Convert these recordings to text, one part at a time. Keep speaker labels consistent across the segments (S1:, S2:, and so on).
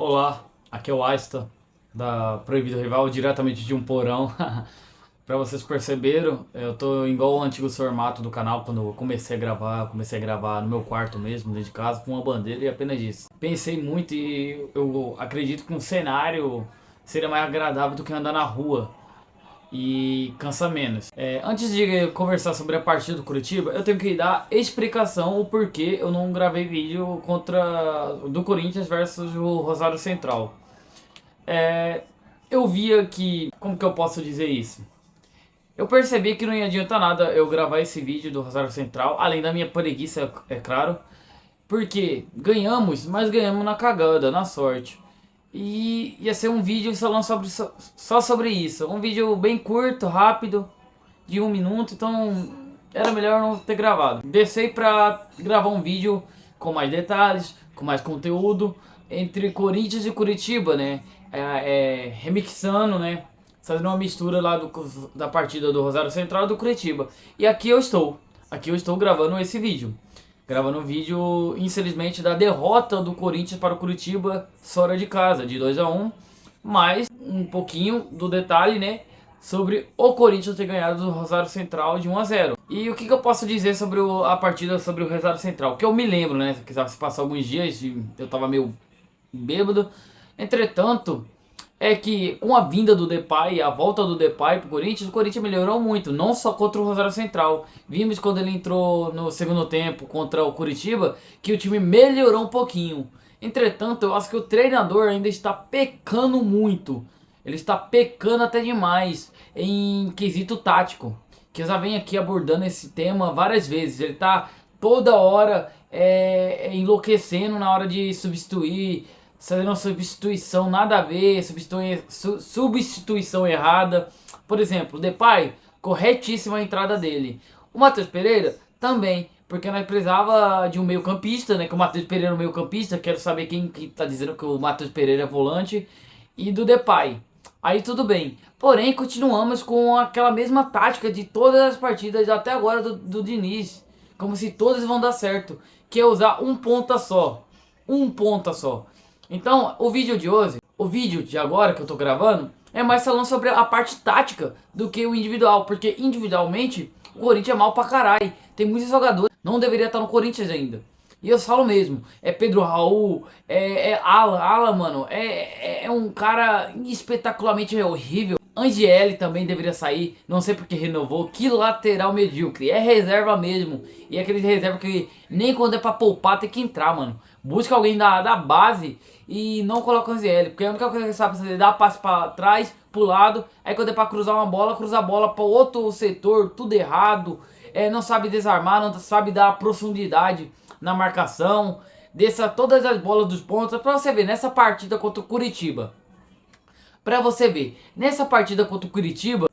S1: Olá, aqui é o Aista da Proibido Rival, diretamente de um porão. Pra vocês perceberam, eu tô igual o antigo formato do canal quando eu comecei a gravar no meu quarto mesmo, dentro de casa, com uma bandeira e apenas isso. Pensei muito e eu acredito que um cenário seria mais agradável do que andar na rua e cansa menos. Antes de conversar sobre a partida do Curitiba, eu tenho que dar explicação o porquê eu não gravei vídeo contra do Corinthians versus o Rosário Central. Eu via que, como que eu posso dizer isso? Eu percebi que não ia adiantar nada eu gravar esse vídeo do Rosário Central, além da minha preguiça, é claro, porque ganhamos, mas ganhamos na cagada, na sorte. E ia ser um vídeo só sobre isso. Um vídeo bem curto, rápido, de 1 minuto, então era melhor não ter gravado. Desci pra gravar um vídeo com mais detalhes, com mais conteúdo, entre Corinthians e Curitiba, né? Remixando, né? Fazendo uma mistura lá da partida do Rosário Central e do Curitiba. E aqui eu estou gravando esse vídeo. Gravando um vídeo, infelizmente, da derrota do Corinthians para o Curitiba fora de casa, de 2-1. Mas um pouquinho do detalhe, né? Sobre o Corinthians ter ganhado do Rosário Central de 1-0. E o que eu posso dizer sobre a partida sobre o Rosário Central? Que eu me lembro, né? Que se passar alguns dias e eu tava meio bêbado. Entretanto, é que com a vinda do Depay, a volta do Depay pro Corinthians, o Corinthians melhorou muito, não só contra o Rosário Central. Vimos quando ele entrou no segundo tempo contra o Curitiba, que o time melhorou um pouquinho. Entretanto, eu acho que o treinador ainda está pecando muito. Ele está pecando até demais em quesito tático. Que eu já venho aqui abordando esse tema várias vezes. Ele está toda hora enlouquecendo na hora de substituir, fazendo uma substituição nada a ver, substituição errada. Por exemplo, o Depay, corretíssima a entrada dele. O Matheus Pereira também, porque nós precisava de um meio campista, né? Que o Matheus Pereira é um meio campista, quero saber quem que tá dizendo que o Matheus Pereira é volante. E do Depay. Aí tudo bem. Porém, continuamos com aquela mesma tática de todas as partidas até agora do Diniz. Como se todas vão dar certo. Que é usar um ponta só. Um ponta só. Então, o vídeo de hoje, o vídeo de agora que eu tô gravando, é mais falando sobre a parte tática do que o individual. Porque individualmente, o Corinthians é mal pra caralho. Tem muitos jogadores que não deveria estar no Corinthians ainda. E eu falo mesmo, é Pedro Raul, Alan, mano, é um cara espetacularmente horrível. Angieli também deveria sair, não sei porque renovou. Que lateral medíocre, é reserva mesmo. E é aquele reserva que nem quando é pra poupar tem que entrar, mano. Busca alguém da base e não coloca o Angieli, porque a única coisa que ele sabe fazer é dar passe pra trás, pro lado. Aí quando é pra cruzar uma bola, cruza a bola pra outro setor, tudo errado. Não sabe desarmar, não sabe dar profundidade na marcação, desça todas as bolas dos pontos. Pra você ver, nessa partida contra o Curitiba, pra você ver, nessa partida contra o Curitiba,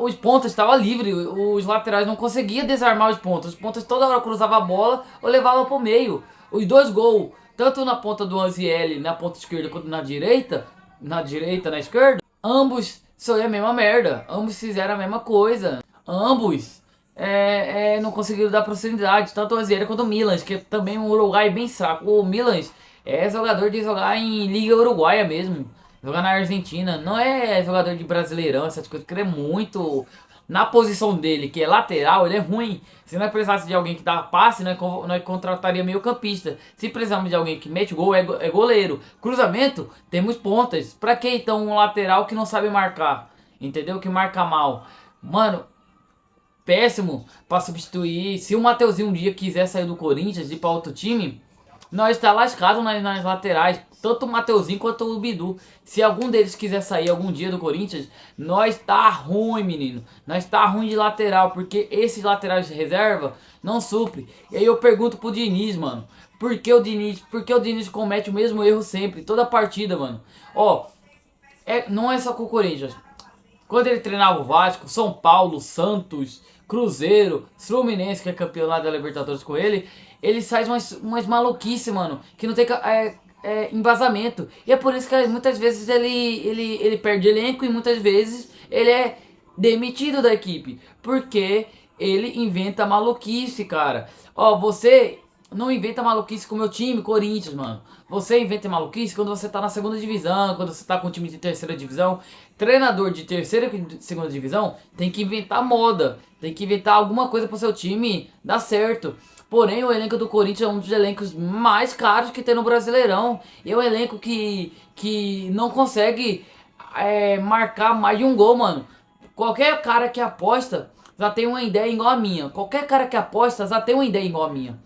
S1: os pontas estavam livres, os laterais não conseguiam desarmar os pontas toda hora cruzavam a bola ou levavam pro meio. Os dois gols, tanto na ponta do Anziel, na ponta esquerda, quanto na direita, na esquerda, ambos foi a mesma merda, ambos fizeram a mesma coisa, ambos não conseguiram dar proximidade, tanto o Aziera quanto o Milan, que é também um Uruguai bem saco. O Milan é jogador de jogar em Liga Uruguaia mesmo, jogar na Argentina, não é jogador de Brasileirão, essas coisas, porque ele é muito. Na posição dele, que é lateral, ele é ruim. Se nós precisasse de alguém que dá passe, nós contrataria meio campista. Se precisarmos de alguém que mete gol, é goleiro. Cruzamento, temos pontas. Pra que então um lateral que não sabe marcar? Entendeu? Que marca mal. Mano, péssimo para substituir. Se o Mateuzinho um dia quiser sair do Corinthians e ir para outro time, nós está lascado nas laterais, tanto o Mateuzinho quanto o Bidu. Se algum deles quiser sair algum dia do Corinthians, nós tá ruim, menino. Nós tá ruim de lateral, porque esses laterais de reserva não supre. E aí eu pergunto pro Diniz, mano, por que o Diniz comete o mesmo erro sempre, toda partida, mano? Ó, não é só com o Corinthians. Quando ele treinava o Vasco, São Paulo, Santos, Cruzeiro, Fluminense, que é campeão lá da Libertadores com ele, ele faz umas maluquices, mano, que não tem embasamento. E é por isso que muitas vezes ele perde elenco e muitas vezes ele é demitido da equipe. Porque ele inventa maluquice, cara. Ó, você não inventa maluquice com o meu time, Corinthians, mano. Você inventa maluquice quando você tá na segunda divisão, quando você tá com um time de terceira divisão. Treinador de terceira e segunda divisão tem que inventar moda, tem que inventar alguma coisa pro seu time dar certo. Porém, o elenco do Corinthians é um dos elencos mais caros que tem no Brasileirão. E é um elenco que não consegue marcar mais de um gol, mano. Qualquer cara que aposta já tem uma ideia igual a minha. Qualquer cara que aposta já tem uma ideia igual a minha.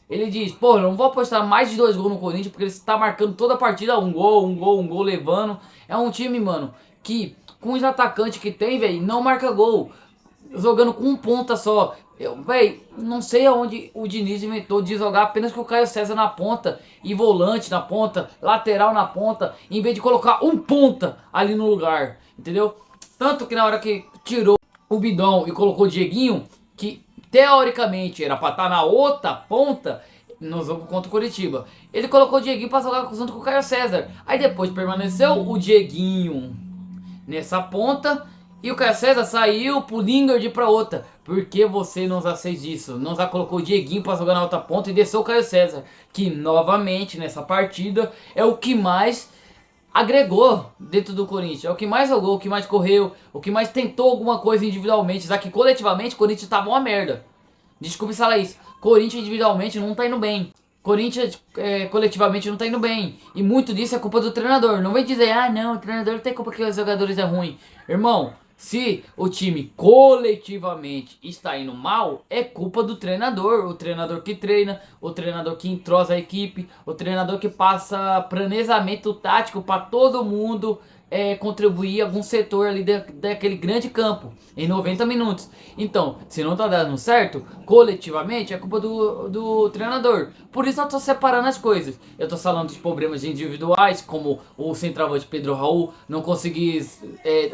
S1: Ele diz, pô, não vou apostar mais de 2 gols no Corinthians porque ele está marcando toda a partida um gol levando. É um time, mano, que com os atacantes que tem, velho, não marca gol. Jogando com um ponta só. Eu, velho, não sei aonde o Diniz inventou de jogar apenas com o Caio César na ponta e volante na ponta, lateral na ponta, em vez de colocar um ponta ali no lugar, entendeu? Tanto que na hora que tirou o Bidão e colocou o Dieguinho, que teoricamente era pra estar na outra ponta no jogo contra o Curitiba, ele colocou o Dieguinho pra jogar junto com o Caio César. Aí depois permaneceu o Dieguinho nessa ponta e o Caio César saiu pro Lingard pra outra. Por que você não já fez isso? Não já colocou o Dieguinho pra jogar na outra ponta e desceu o Caio César, que novamente nessa partida é o que mais agregou dentro do Corinthians. É o que mais jogou, o que mais correu, o que mais tentou alguma coisa individualmente. Já que coletivamente o Corinthians tava uma merda. Desculpe falar isso. Corinthians individualmente não tá indo bem. Corinthians coletivamente não tá indo bem. E muito disso é culpa do treinador. Não vem dizer, ah não, o treinador não tem culpa que os jogadores é ruim. Irmão, se o time coletivamente está indo mal, é culpa do treinador. O treinador que treina, o treinador que entrosa a equipe, o treinador que passa planejamento tático para todo mundo contribuir algum setor ali daquele grande campo em 90 minutos. Então, se não tá dando certo, coletivamente é culpa do treinador. Por isso eu tô separando as coisas. Eu tô falando dos problemas individuais, como o centroavante Pedro Raul não conseguir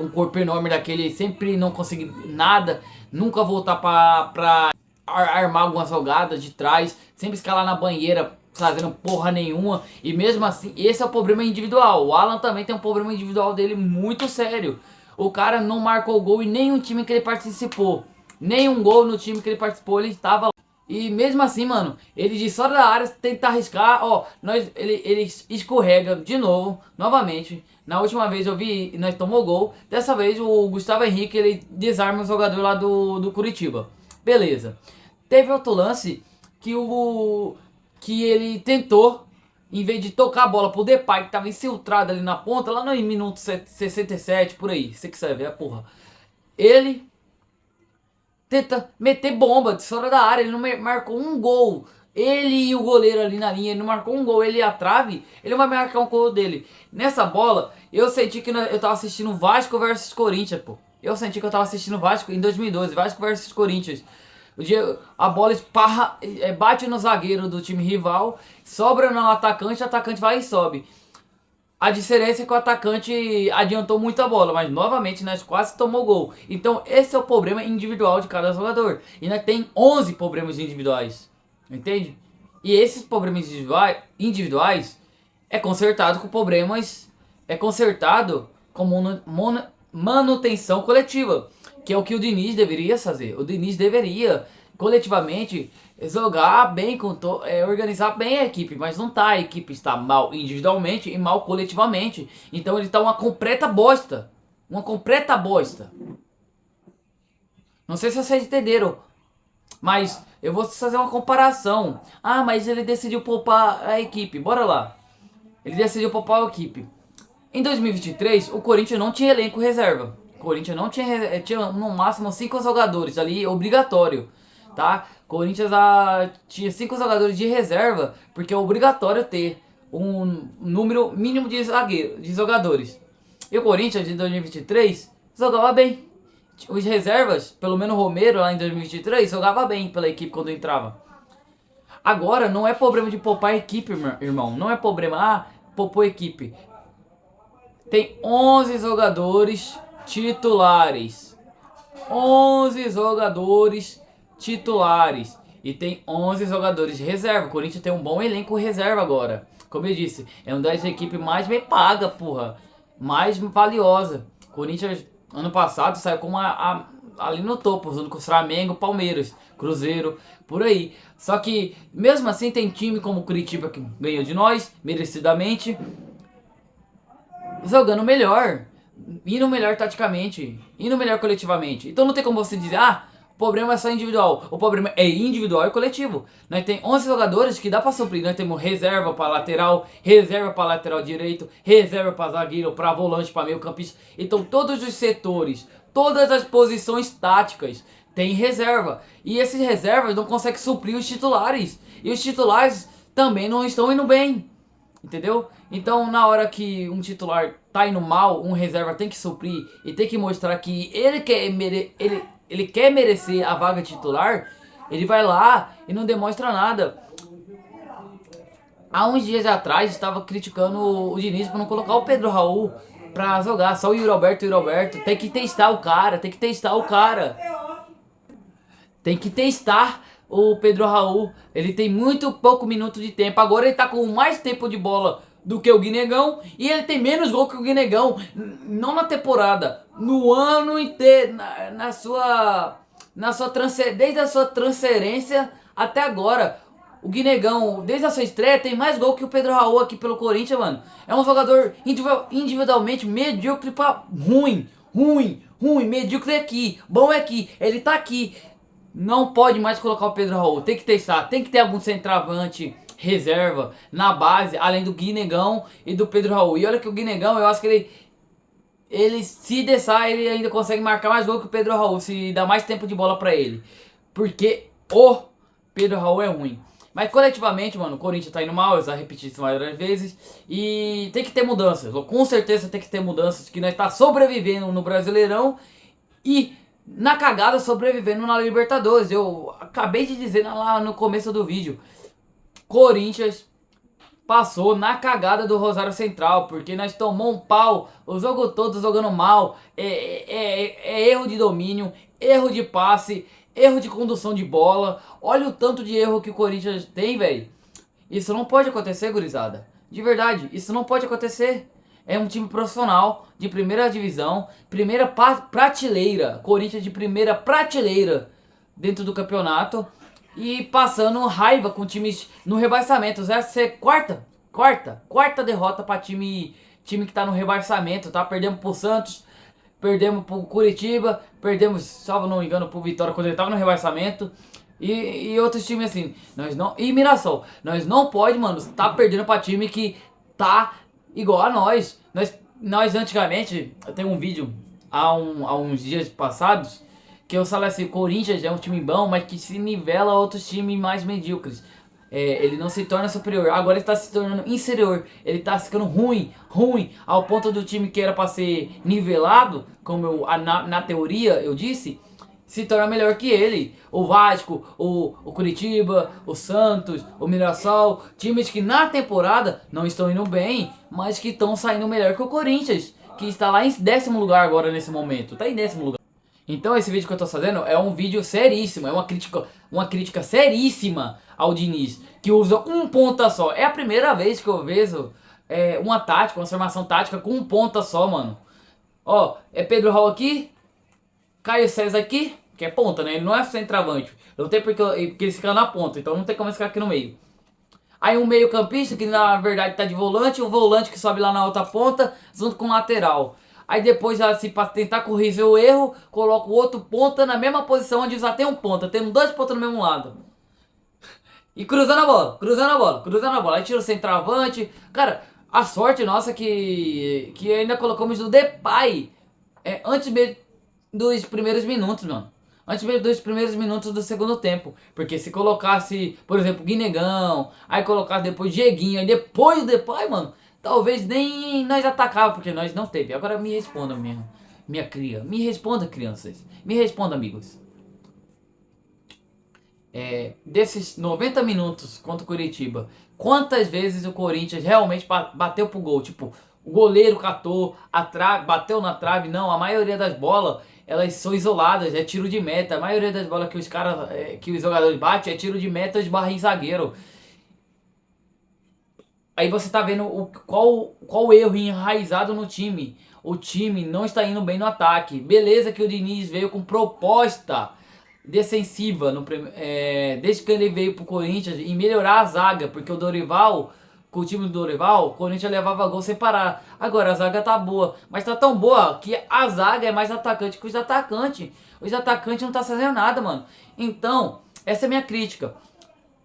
S1: um corpo enorme daquele, sempre não conseguir nada, nunca voltar pra armar algumas jogadas de trás, sempre escalar na banheira fazendo porra nenhuma. E mesmo assim, esse é o problema individual. O Alan também tem um problema individual dele muito sério. O cara não marcou gol em nenhum time que ele participou. Nenhum gol no time que ele participou, ele estava. E mesmo assim, mano, ele de fora da área tenta arriscar, ó, ele escorrega de novo, novamente. Na última vez eu vi, nós tomou gol. Dessa vez o Gustavo Henrique, ele desarma o jogador lá do Curitiba. Beleza. Teve outro lance que ele tentou, em vez de tocar a bola pro Depay, que tava infiltrado ali na ponta, lá no minuto 67, por aí, você que sabe, porra. Ele tenta meter bomba de fora da área, ele não marcou um gol. Ele e o goleiro ali na linha, ele não marcou um gol, ele e a trave, ele não vai marcar um gol dele. Nessa bola, eu senti que eu tava assistindo Vasco versus Corinthians, pô. Eu senti que eu tava assistindo Vasco em 2012, Vasco versus Corinthians. A bola esparra, bate no zagueiro do time rival, sobra no atacante, o atacante vai e sobe. A diferença é que o atacante adiantou muito a bola, mas novamente nós quase tomou gol. Então esse é o problema individual de cada jogador. E nós tem 11 problemas individuais, entende? E esses problemas individuais é consertado com problemas, é consertado com manutenção coletiva, que é o que o Diniz deveria fazer. O Diniz deveria, coletivamente, jogar bem, organizar bem a equipe, mas não tá. A equipe está mal individualmente e mal coletivamente. Então ele tá uma completa bosta. Uma completa bosta. Não sei se vocês entenderam, mas eu vou fazer uma comparação. Ah, mas ele decidiu poupar a equipe. Bora lá. Ele decidiu poupar a equipe. Em 2023, o Corinthians não tinha elenco reserva. O Corinthians não tinha no máximo 5 jogadores ali, obrigatório, tá? Corinthians tinha 5 jogadores de reserva, porque é obrigatório ter um número mínimo de jogadores. E o Corinthians de 2023 jogava bem. Os reservas, pelo menos o Romero lá em 2023, jogava bem pela equipe quando entrava. Agora não é problema de poupar a equipe, irmão. Não é problema, poupou a equipe. Tem 11 jogadores titulares. 11 jogadores titulares. E tem 11 jogadores de reserva. O Corinthians tem um bom elenco reserva agora. Como eu disse, é uma das equipes mais bem paga, porra. Mais valiosa. O Corinthians, ano passado, saiu com ali no topo, junto com o Flamengo, Palmeiras, Cruzeiro, por aí. Só que, mesmo assim, tem time como o Curitiba que ganhou de nós, merecidamente, jogando melhor, indo melhor taticamente, indo melhor coletivamente. Então não tem como você dizer, ah, o problema é só individual. O problema é individual e coletivo. Nós tem 11 jogadores que dá pra suprir. Nós temos reserva pra lateral, reserva pra lateral direito, reserva pra zagueiro, pra volante, pra meio campista. Então todos os setores, todas as posições táticas tem reserva. E esses reservas não conseguem suprir os titulares. E os titulares também não estão indo bem. Entendeu? Então, na hora que um titular tá indo mal, um reserva tem que suprir e tem que mostrar que ele quer merecer a vaga titular, ele vai lá e não demonstra nada. Há uns dias atrás, estava criticando o Diniz por não colocar o Pedro Raul pra jogar, só o Yuri Alberto. Tem que testar o cara, tem que testar o cara. Tem que testar o Pedro Raul. Ele tem muito pouco minuto de tempo. Agora ele tá com mais tempo de bola do que o Guinegão. E ele tem menos gol que o Guinegão. Não na temporada, no ano inteiro. Desde a sua transferência até agora. O Guinegão, desde a sua estreia, tem mais gol que o Pedro Raul aqui pelo Corinthians, mano. É um jogador individualmente medíocre pra ruim. Medíocre aqui. Bom é aqui. Ele tá aqui. Não pode mais colocar o Pedro Raul. Tem que testar. Tem que ter algum centroavante reserva na base, além do Guinegão e do Pedro Raul. E olha que o Guinegão, eu acho que ele se deixar, ele ainda consegue marcar mais gol que o Pedro Raul, se dá mais tempo de bola pra ele. Porque o Pedro Raul é ruim. Mas coletivamente, mano, o Corinthians tá indo mal, eu já repeti isso várias vezes. E tem que ter mudanças. Com certeza tem que ter mudanças. Que nós tá sobrevivendo no Brasileirão e na cagada sobrevivendo na Libertadores. Eu acabei de dizer lá no começo do vídeo. Corinthians passou na cagada do Rosário Central, porque nós tomamos um pau o jogo todo jogando mal. É erro de domínio, erro de passe, erro de condução de bola. Olha o tanto de erro que o Corinthians tem, velho. Isso não pode acontecer, gurizada. De verdade, isso não pode acontecer. É um time profissional, de primeira divisão, primeira prateleira. Corinthians de primeira prateleira dentro do campeonato. E passando raiva com times no rebaixamento. Essa é quarta derrota para time que tá no rebaixamento, tá? Perdemos pro Santos, perdemos pro Curitiba, perdemos, salvo não me engano, pro Vitória quando ele tava no rebaixamento. E outros times assim. E Mirassol. Nós não pode, mano, tá perdendo pra time que tá igual a nós. Nós antigamente, eu tenho um vídeo há uns dias passados que eu falei assim, Corinthians é um time bom, mas que se nivela a outros times mais medíocres. Ele não se torna superior, agora ele está se tornando inferior. Ele está ficando ruim, ao ponto do time que era para ser nivelado, como na teoria eu disse, se torna melhor que ele. O Vasco, o Curitiba, o Santos, o Mirassol, times que na temporada não estão indo bem, mas que estão saindo melhor que o Corinthians, que está lá em 10º lugar agora nesse momento, está em 10º lugar. Então esse vídeo que eu tô fazendo é um vídeo seríssimo, é uma crítica seríssima ao Diniz, que usa um ponta só. É a primeira vez que eu vejo uma formação tática com um ponta só, mano. Ó, é Pedro Raul aqui, Caio César aqui, que é ponta, né? Ele não é centroavante. Não tem porque ele fica na ponta, então não tem como ele ficar aqui no meio. Aí um meio campista, que na verdade tá de volante, um volante que sobe lá na outra ponta, junto com o lateral. Aí depois, assim, para tentar corrigir o erro, coloca o outro ponta na mesma posição onde já tem um ponta. Temos 2 pontas no mesmo lado. E cruzando a bola. Aí tira o centroavante. Cara, a sorte nossa é que ainda colocamos o Depay antes mesmo dos primeiros minutos, mano. Antes mesmo dos primeiros minutos do segundo tempo. Porque se colocasse, por exemplo, Guinegão, aí colocasse depois Dieguinho, aí depois o Depay, mano, talvez nem nós atacava, porque nós não teve. Agora me responda, minha cria. Me responda, crianças. Me responda, amigos. Desses 90 minutos contra o Curitiba, quantas vezes o Corinthians realmente bateu pro gol? Tipo, o goleiro catou, bateu na trave? Não, a maioria das bolas, elas são isoladas, é tiro de meta. A maioria das bolas que que os jogadores batem é tiro de meta de barra em zagueiro. Aí você tá vendo qual erro enraizado no time. o time não está indo bem no ataque. Beleza que o Diniz veio com proposta defensiva desde que ele veio pro Corinthians e melhorar a zaga, porque o Dorival, com o time do Dorival, o Corinthians levava gol sem parar. Agora a zaga tá boa, mas tá tão boa que a zaga é mais atacante que os atacantes. Os atacantes não tá fazendo nada, mano. Então, essa é a minha crítica.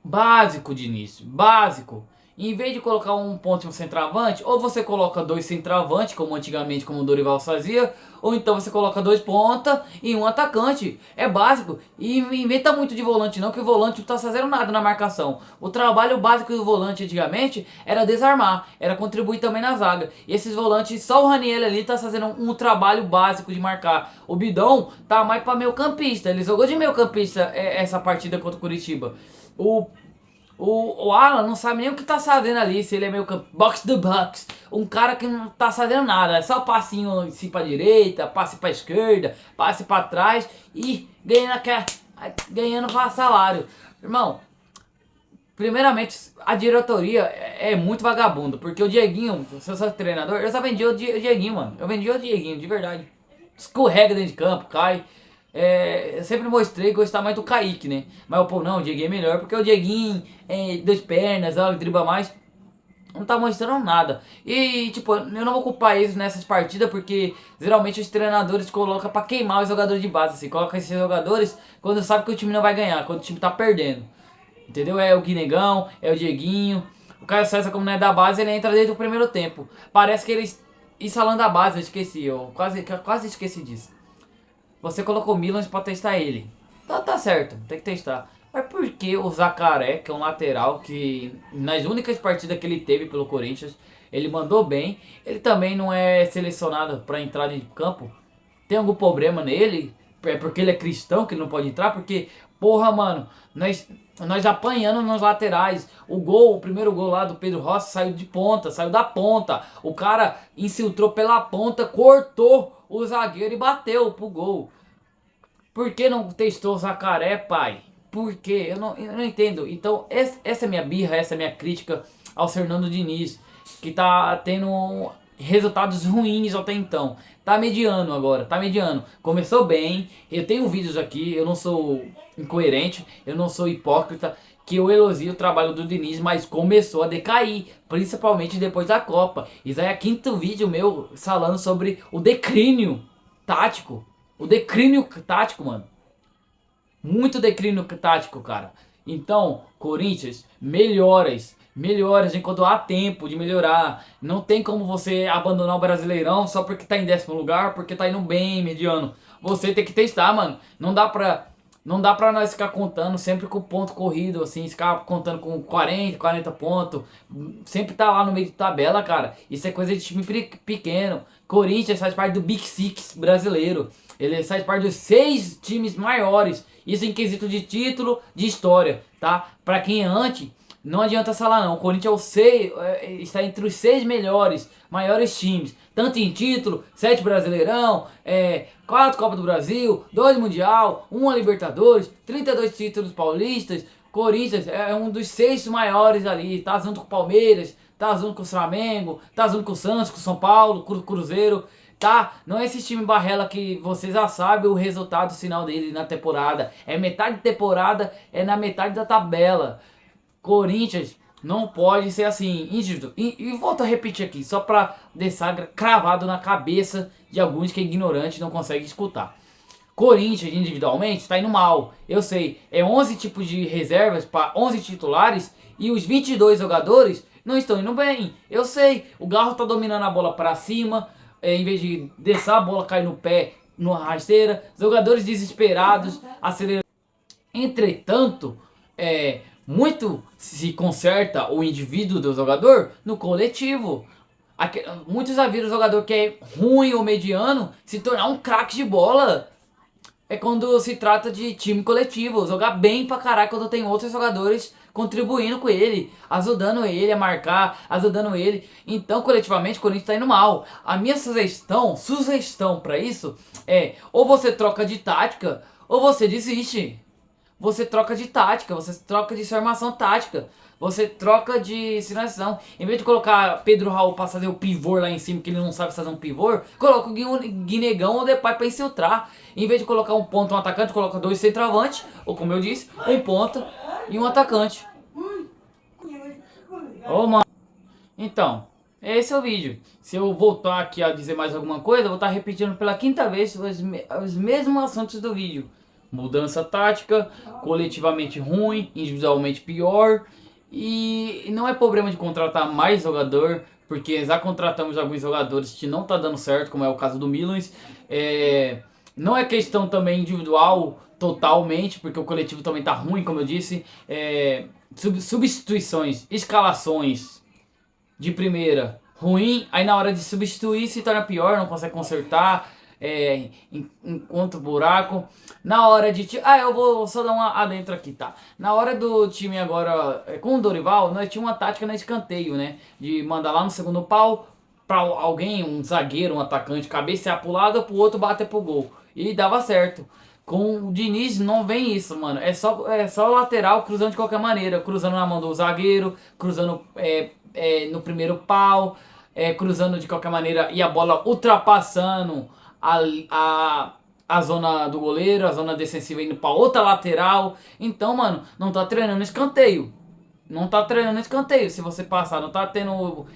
S1: Básico de início, básico. Em vez de colocar um ponto e um centroavante, ou você coloca dois centroavantes, como antigamente, como o Dorival fazia, ou então você coloca dois pontas e um atacante. É básico. E não inventa muito de volante não, que o volante não tá fazendo nada na marcação. O trabalho básico do volante antigamente era desarmar, era contribuir também na zaga. E esses volantes, só o Raniel ali tá fazendo um trabalho básico de marcar. O Bidon tá mais pra meio campista, ele jogou de meio campista essa partida contra o Curitiba. O Alan não sabe nem o que tá fazendo ali, se ele é meio box to box. Um cara que não tá fazendo nada, é só passinho assim pra direita, passe pra esquerda, passe pra trás e ganhando salário. Irmão, primeiramente, a diretoria é muito vagabundo, porque o Dieguinho, se eu sou treinador, eu só vendi o Dieguinho, mano. Eu vendi o Dieguinho, de verdade. Escorrega dentro de campo, cai. Eu sempre mostrei gostar mais do Kaique, né? Mas o povo, não, o Dieguinho é melhor, porque o Dieguinho duas pernas, ó, dribla mais. Não tá mostrando nada. E, tipo, eu não vou culpar eles nessas partidas, porque geralmente os treinadores colocam pra queimar os jogadores de base, assim. Coloca esses jogadores quando sabe que o time não vai ganhar, quando o time tá perdendo. Entendeu? É o Guinegão, é o Dieguinho. O Caio César, como não é da base, ele entra desde o primeiro tempo. Parece que eles... Isso falando da base, eu esqueci, eu quase esqueci disso. Você colocou o Milan pra testar ele. Tá certo, tem que testar. Mas por que o Zacaré, que é um lateral que nas únicas partidas que ele teve pelo Corinthians, ele mandou bem. Ele também não é selecionado pra entrar de campo. Tem algum problema nele? É porque ele é cristão que ele não pode entrar? Porque, porra, mano, nós apanhando nos laterais. O primeiro gol lá do Pedro Rossi saiu de ponta, saiu da ponta. O cara infiltrou pela ponta, cortou o zagueiro e bateu pro gol. Por que não testou o Zacaré, pai? Por quê? Eu não entendo. Então, essa é minha birra, essa é minha crítica ao Fernando Diniz, que tá tendo resultados ruins até então. Tá mediano agora, tá mediano. Começou bem, eu tenho vídeos aqui, eu não sou incoerente, eu não sou hipócrita, que eu elogio o trabalho do Diniz, mas começou a decair, principalmente depois da Copa. Isso aí é o quinto vídeo meu falando sobre o declínio tático. O declínio tático, mano. Muito declínio tático, cara. Então, Corinthians, melhoras enquanto há tempo de melhorar. Não tem como você abandonar o Brasileirão só porque tá em 10º lugar, porque tá indo bem, mediano. Você tem que testar, mano. Não dá pra nós ficar contando sempre com ponto corrido, assim, ficar contando com 40 pontos. Sempre tá lá no meio de tabela, cara. Isso é coisa de time pequeno. Corinthians faz parte do Big Six brasileiro. Ele faz parte dos 6 times maiores. Isso em quesito de título, de história, tá? Pra quem é anti, não adianta falar não. O Corinthians está entre os 6 maiores times. Tanto em título, 7 Brasileirão, 4 Copa do Brasil, 2 Mundial, 1 Libertadores, 32 títulos paulistas. Corinthians é um dos 6 maiores ali. Tá junto com o Palmeiras, tá junto com o Flamengo, tá junto com o Santos, com o São Paulo, com o Cruzeiro. Tá, não é esse time barrela que vocês já sabem o resultado final dele na temporada. É metade de temporada, é na metade da tabela. Corinthians não pode ser assim, índividual. E volto a repetir aqui, só pra deixar cravado na cabeça de alguns que é ignorante e não consegue escutar. Corinthians individualmente está indo mal, eu sei. É 11 tipos de reservas para 11 titulares e os 22 jogadores não estão indo bem. Eu sei, o Garro tá dominando a bola para cima. Em vez de deixar a bola cair no pé, numa rasteira, jogadores desesperados, acelerando. Entretanto, muito se conserta o indivíduo do jogador no coletivo. Muitos já viram o jogador que é ruim ou mediano se tornar um craque de bola. É quando se trata de time coletivo, jogar bem pra caralho quando tem outros jogadores contribuindo com ele, ajudando ele a marcar, ajudando ele. Então, coletivamente, o Corinthians tá indo mal. A minha sugestão pra isso é, ou você troca de tática, ou você desiste. você troca de tática, você troca de formação tática, você troca de sinalização. Em vez de colocar Pedro Raul pra fazer o pivô lá em cima, que ele não sabe fazer um pivô, coloca o Guinegão ou o Depay pra infiltrar. Em vez de colocar um ponta e um atacante, coloca dois centroavantes, ou como eu disse, um ponta e um atacante. Ô, mano. Então, esse é o vídeo. Se eu voltar aqui a dizer mais alguma coisa, eu vou estar repetindo pela quinta vez os mesmos assuntos do vídeo. Mudança tática, coletivamente ruim, individualmente pior. E não é problema de contratar mais jogador, porque já contratamos alguns jogadores que não tá dando certo, como é o caso do Milan. Não é questão também individual totalmente, porque o coletivo também tá ruim, como eu disse. Substituições, escalações de primeira ruim, aí na hora de substituir se torna pior, não consegue consertar, encontra buraco. Na hora de... eu vou só dar uma adentro aqui, tá? Na hora do time agora, com o Dorival, nós tínhamos uma tática no escanteio, né? De mandar lá no segundo pau pra alguém, um zagueiro, um atacante, cabecear pro lado, pro outro bater pro gol. E dava certo. Com o Diniz não vem isso, mano. É só lateral cruzando de qualquer maneira. Cruzando na mão do zagueiro, cruzando no primeiro pau, cruzando de qualquer maneira e a bola ultrapassando a zona do goleiro, a zona defensiva indo pra outra lateral. Então, mano, não tá treinando escanteio. Não tá treinando escanteio. Se você passar, não tá tendo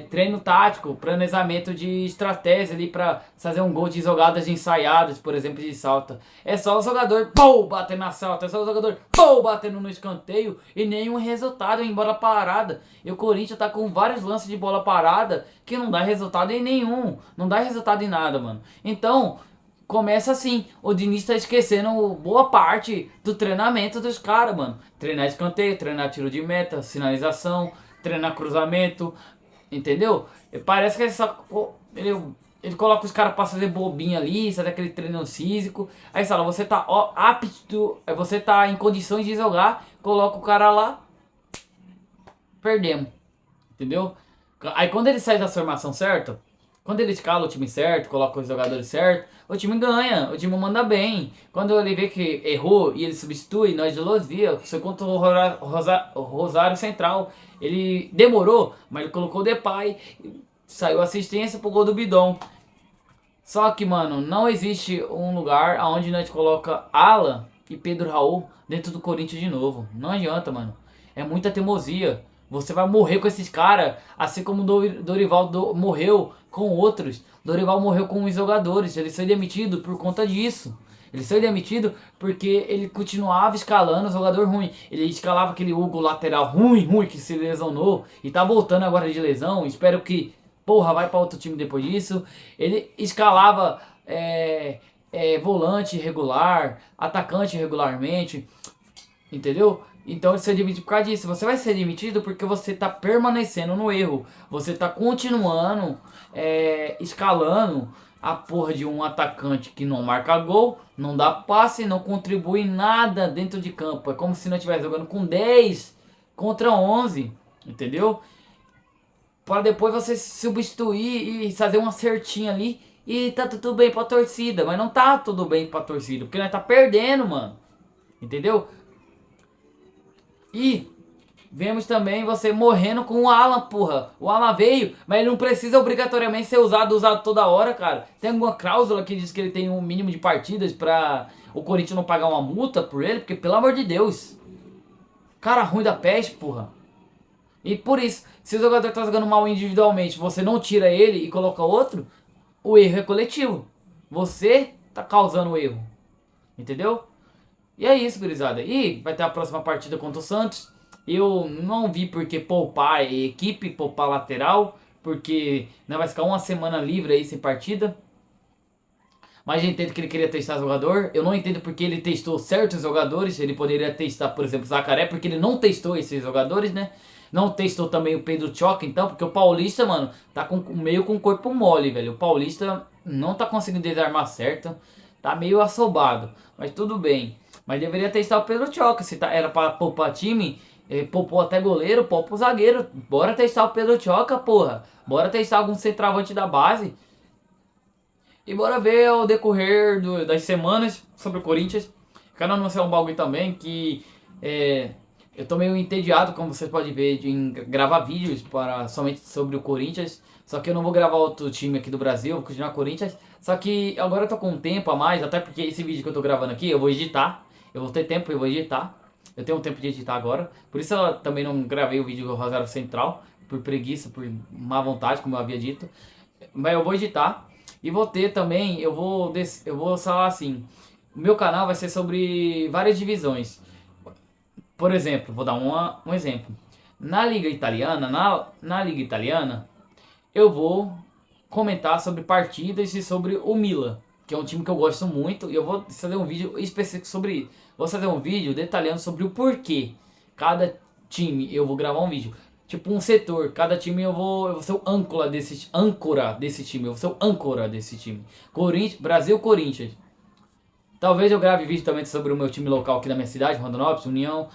S1: treino tático, planejamento de estratégia ali pra fazer um gol de jogadas ensaiadas, por exemplo, de salta. É só o jogador, batendo na salta. É só o jogador, batendo no escanteio e nenhum resultado em bola parada. E o Corinthians tá com vários lances de bola parada que não dá resultado em nenhum. Não dá resultado em nada, mano. Então, começa assim, o Diniz tá esquecendo boa parte do treinamento dos caras, mano. Treinar escanteio, treinar tiro de meta, sinalização, treinar cruzamento, entendeu? Parece que ele coloca os caras pra fazer bobinha ali, fazer aquele treino físico. Aí fala, você tá apto, você tá em condições de jogar, coloca o cara lá, perdemos, entendeu? Aí quando ele sai da formação certa, quando ele escala o time certo, coloca os jogadores certos, o time ganha, o time manda bem. Quando ele vê que errou e ele substitui, nós elogia. Foi contra o Rosário Central. Ele demorou, mas ele colocou o Depay, saiu assistência pro gol do Bidon. Só que, mano, não existe um lugar onde nós coloca Alan e Pedro Raul dentro do Corinthians de novo. Não adianta, mano. É muita teimosia. Você vai morrer com esses caras, assim como o Dorival morreu com outros. Dorival morreu com os jogadores. Ele foi demitido por conta disso. Ele foi demitido porque ele continuava escalando o jogador ruim. Ele escalava aquele Hugo lateral ruim que se lesionou e tá voltando agora de lesão. Espero que, vai pra outro time depois disso. Ele escalava volante regular, atacante regularmente, entendeu? Então ele se demite por causa disso. Você vai ser demitido porque você tá permanecendo no erro. Você tá continuando escalando a porra de um atacante que não marca gol, não dá passe, não contribui nada dentro de campo. É como se não estivesse jogando com 10 contra 11, entendeu? Para depois você substituir e fazer uma certinha ali e tá tudo bem pra torcida. Mas não tá tudo bem pra torcida, porque nós tá perdendo, mano. Entendeu? E vemos também você morrendo com o Alan, porra. O Alan veio, mas ele não precisa obrigatoriamente ser usado toda hora, cara. Tem alguma cláusula que diz que ele tem um mínimo de partidas pra o Corinthians não pagar uma multa por ele? Porque, pelo amor de Deus, cara ruim da peste, porra. E por isso, se o jogador tá jogando mal individualmente, você não tira ele e coloca outro, o erro é coletivo. Você tá causando o erro. Entendeu? E é isso, gurizada. E vai ter a próxima partida contra o Santos. Eu não vi porque poupar equipe, poupar lateral, porque vai ficar uma semana livre aí sem partida. Mas eu entendo que ele queria testar jogador. Eu não entendo porque ele testou certos jogadores. Ele poderia testar, por exemplo, o Zaccaré, porque ele não testou esses jogadores, né? Não testou também o Pedro Choca, então, porque o Paulista, mano, tá meio com o corpo mole, velho. O Paulista não tá conseguindo desarmar certo. Tá meio assobado, mas tudo bem. Mas deveria testar o Pedro Choca. Se era pra poupar time, poupou até goleiro, poupa o zagueiro. Bora testar o Pedro Choca, porra. Bora testar algum centroavante da base. E bora ver ao decorrer das semanas sobre o Corinthians. quero anunciar um bagulho também que eu tô meio entediado, como vocês podem ver, em gravar vídeos somente sobre o Corinthians. Só que eu não vou gravar outro time aqui do Brasil, vou continuar Corinthians. Só que agora eu tô com um tempo a mais, até porque esse vídeo que eu tô gravando aqui eu vou editar. Eu vou ter tempo, eu vou editar. Eu tenho um tempo de editar agora. Por isso eu também não gravei o vídeo do Rosário Central, por preguiça, por má vontade, como eu havia dito. Mas eu vou editar. E vou ter também, eu vou falar assim, o meu canal vai ser sobre várias divisões. Por exemplo, vou dar um exemplo. Na Liga Italiana, na Liga Italiana, eu vou comentar sobre partidas e sobre o Milan, que é um time que eu gosto muito, e eu vou fazer um vídeo específico sobre isso. Vou fazer um vídeo detalhando sobre o porquê cada time eu vou gravar um vídeo. Tipo um setor, cada time eu vou ser o âncora desse time, eu vou ser o âncora desse time. Corinthians, Brasil, Corinthians. Talvez eu grave vídeo também sobre o meu time local aqui da minha cidade, Rondonópolis, União.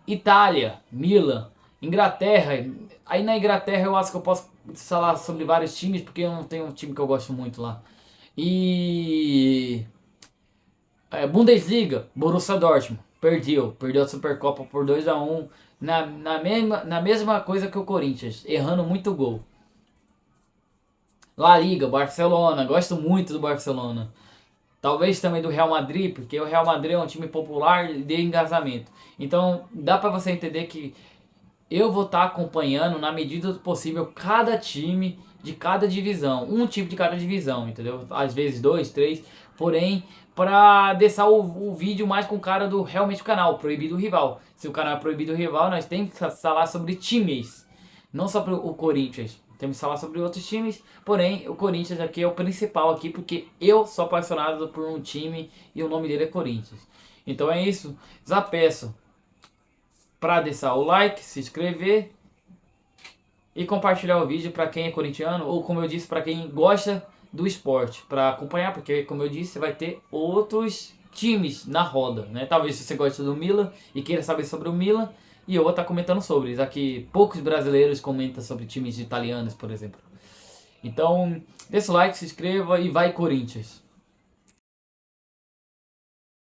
S1: Itália, Milan, Inglaterra. Aí na Inglaterra eu acho que eu posso falar sobre vários times, porque eu não tenho um time que eu gosto muito lá. E Bundesliga, Borussia Dortmund, perdeu a Supercopa por 2-1 na mesma coisa que o Corinthians, errando muito gol. La Liga, Barcelona, gosto muito do Barcelona. Talvez também do Real Madrid, porque o Real Madrid é um time popular de engajamento. Então dá pra você entender que eu vou estar acompanhando na medida do possível cada time de cada divisão, um time de cada divisão, entendeu? Às vezes 2, 3, porém para deixar o vídeo mais com cara do realmente o canal Proibido Rival. Se o canal é Proibido Rival, nós temos que falar sobre times, não só o Corinthians. Temos que falar sobre outros times, porém o Corinthians aqui é o principal aqui, porque eu sou apaixonado por um time e o nome dele é Corinthians. Então é isso, já peço para deixar o like, se inscrever e compartilhar o vídeo para quem é corintiano, ou como eu disse, para quem gosta do esporte, para acompanhar, porque como eu disse, vai ter outros times na roda, né? Talvez se você goste do Milan e queira saber sobre o Milan, e eu vou estar comentando sobre isso. Aqui poucos brasileiros comentam sobre times italianos, por exemplo. Então, deixa o like, se inscreva e vai Corinthians!